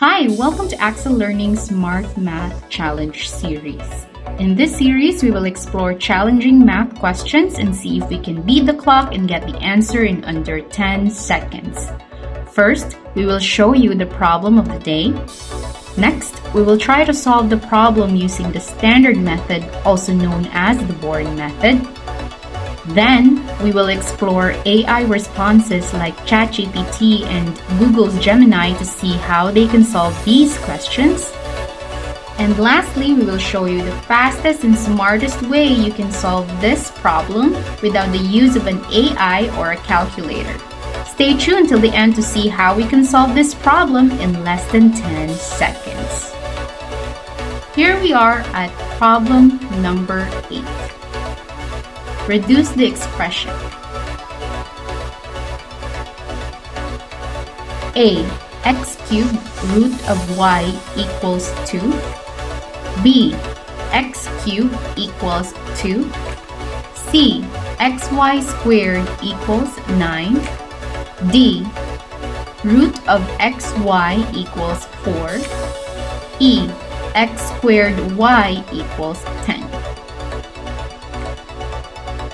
Hi, welcome to Axel Learning's Smart Math Challenge series. In this series, we will explore challenging math questions and see if we can beat the clock and get the answer in under 10 seconds. First, we will show you the problem of the day. Next, we will try to solve the problem using the standard method, also known as the boring method. Then, we will explore AI responses like ChatGPT and Google's Gemini to see how they can solve these questions. And lastly, we will show you the fastest and smartest way you can solve this problem without the use of an AI or a calculator. Stay tuned till the end to see how we can solve this problem in less than 10 seconds. Here we are at problem number 8. Reduce the expression. A. X cubed root of y equals 2. B. X cubed equals 2. C. xy squared equals 9. D. Root of xy equals 4. E. X squared y equals 10.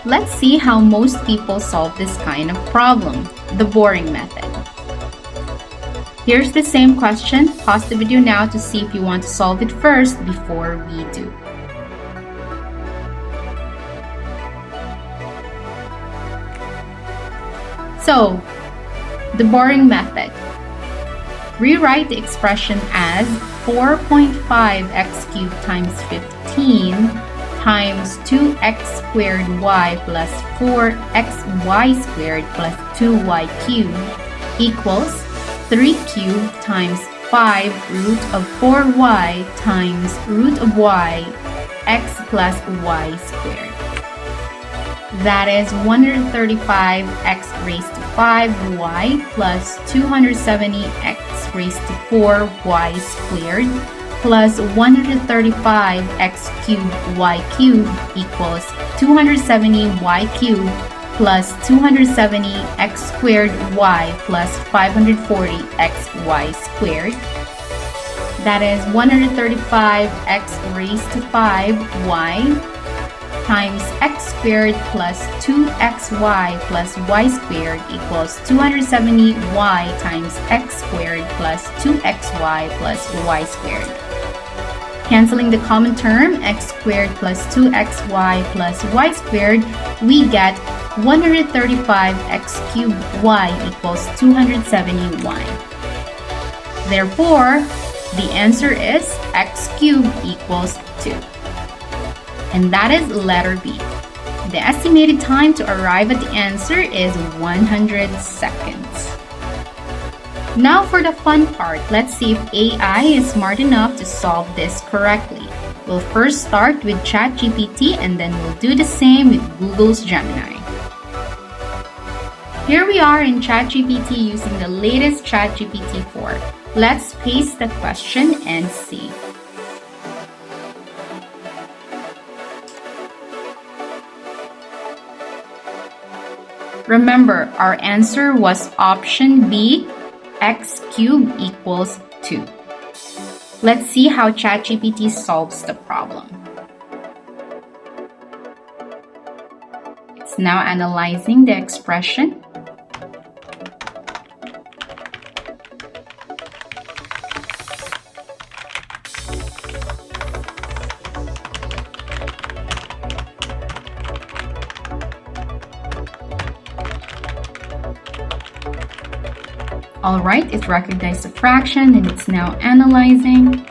Let's see how most people solve this kind of problem, the boring method. Here's the same question. Pause the video now to see if you want to solve it first before we do. So, the boring method. Rewrite the expression as 4.5x cubed times 15 times 2x squared y plus 4xy squared plus 2y cubed equals 3 cubed times 5 root of 4y times root of y x plus y squared. That is 135x raised to 5y plus 270x raised to 4y squared plus 135x cubed y cubed equals 270y cubed plus 270x squared y plus 540xy squared. That is 135x raised to 5y times x squared plus 2xy plus y squared equals 270y times x squared plus 2xy plus y squared. Canceling the common term, x squared plus 2xy plus y squared, we get 135x cubed y equals 270y. Therefore, the answer is x cubed equals 2. And that is letter B. The estimated time to arrive at the answer is 100 seconds. Now for the fun part, let's see if AI is smart enough to solve this correctly. We'll first start with ChatGPT and then we'll do the same with Google's Gemini. Here we are in ChatGPT using the latest ChatGPT 4. Let's paste the question and see. Remember, our answer was option B, x cubed equals 2. Let's see how ChatGPT solves the problem. It's now analyzing the expression. Alright, it recognized the fraction and it's now analyzing.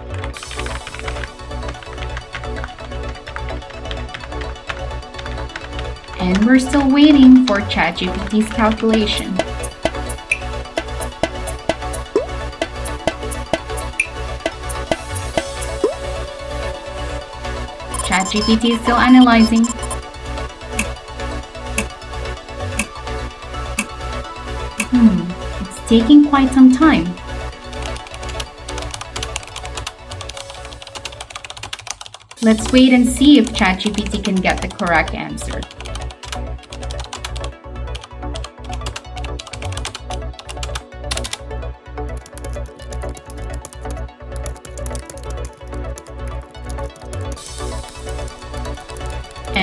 And we're still waiting for ChatGPT's calculation. ChatGPT is still analyzing. Taking quite some time. Let's wait and see if ChatGPT can get the correct answer.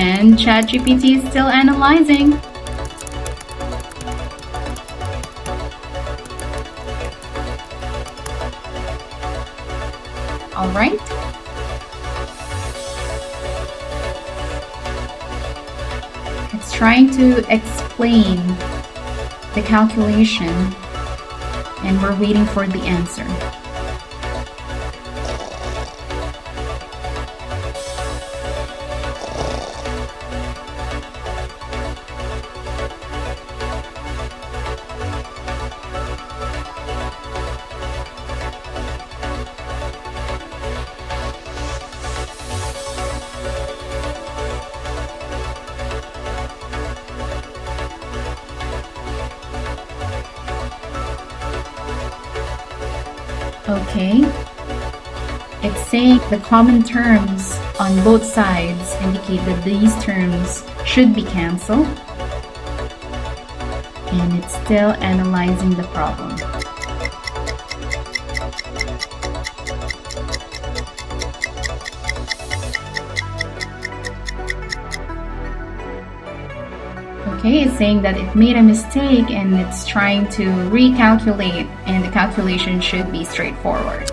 And ChatGPT is still analyzing. All right. It's trying to explain the calculation, and we're waiting for the answer. Okay, it's saying the common terms on both sides indicate that these terms should be cancelled, and it's still analyzing the problem. Okay, it's saying that it made a mistake and it's trying to recalculate, and the calculation should be straightforward.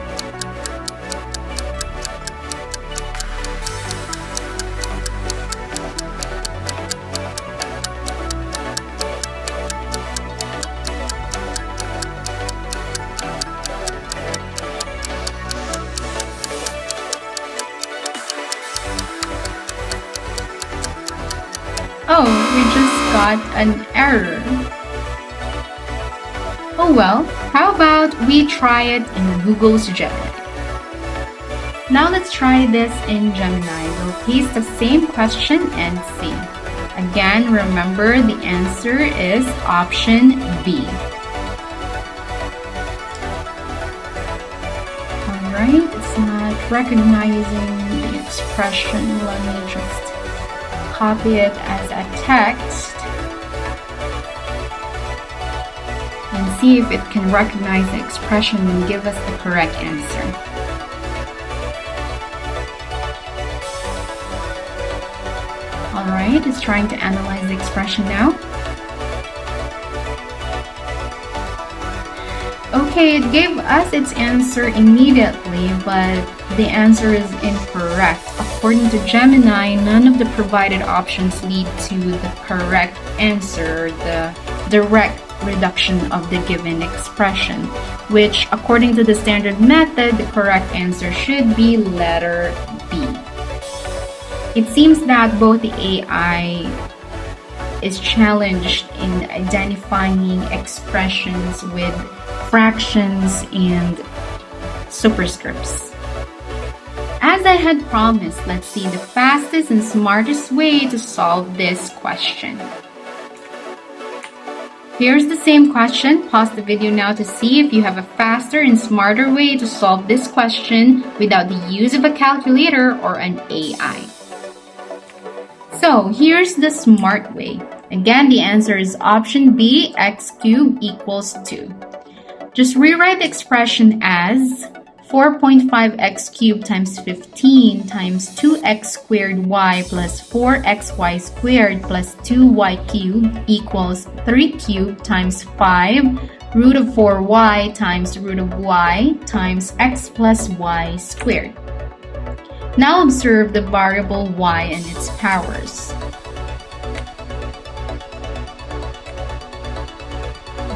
Oh, we just got an error. Oh well, how about we try it in Google's Gemini? Now let's try this in Gemini. We'll paste the same question and see. Again, remember the answer is option B. Alright, it's not recognizing the expression. Let me just copy it as a text and see if it can recognize the expression and give us the correct answer. Alright, it's trying to analyze the expression now. Okay, it gave us its answer immediately, but the answer is incorrect. According to Gemini, none of the provided options lead to the correct answer, the direct reduction of the given expression, which, according to the standard method, the correct answer should be letter B. It seems that both the AI is challenged in identifying expressions with fractions and superscripts. As I had promised, let's see the fastest and smartest way to solve this question. Here's the same question. Pause the video now to see if you have a faster and smarter way to solve this question without the use of a calculator or an AI. So here's the smart way. Again, the answer is option B, x cubed equals 2. Just rewrite the expression as 4.5x cubed times 15 times 2x squared y plus 4xy squared plus 2y cubed equals 3 cubed times 5 root of 4y times root of y times x plus y squared. Now observe the variable y and its powers.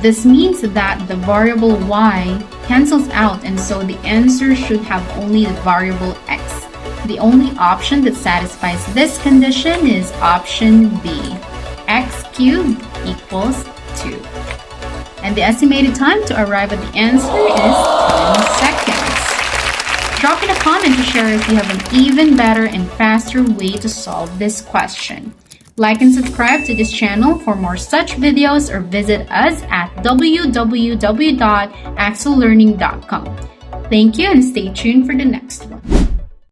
This means that the variable y cancels out, and so the answer should have only the variable x. The only option that satisfies this condition is option B, x cubed equals 2. And the estimated time to arrive at the answer is 10 seconds. Drop in a comment to share if you have an even better and faster way to solve this question. Like and subscribe to this channel for more such videos, or visit us at www.axellearning.com. Thank you and stay tuned for the next one.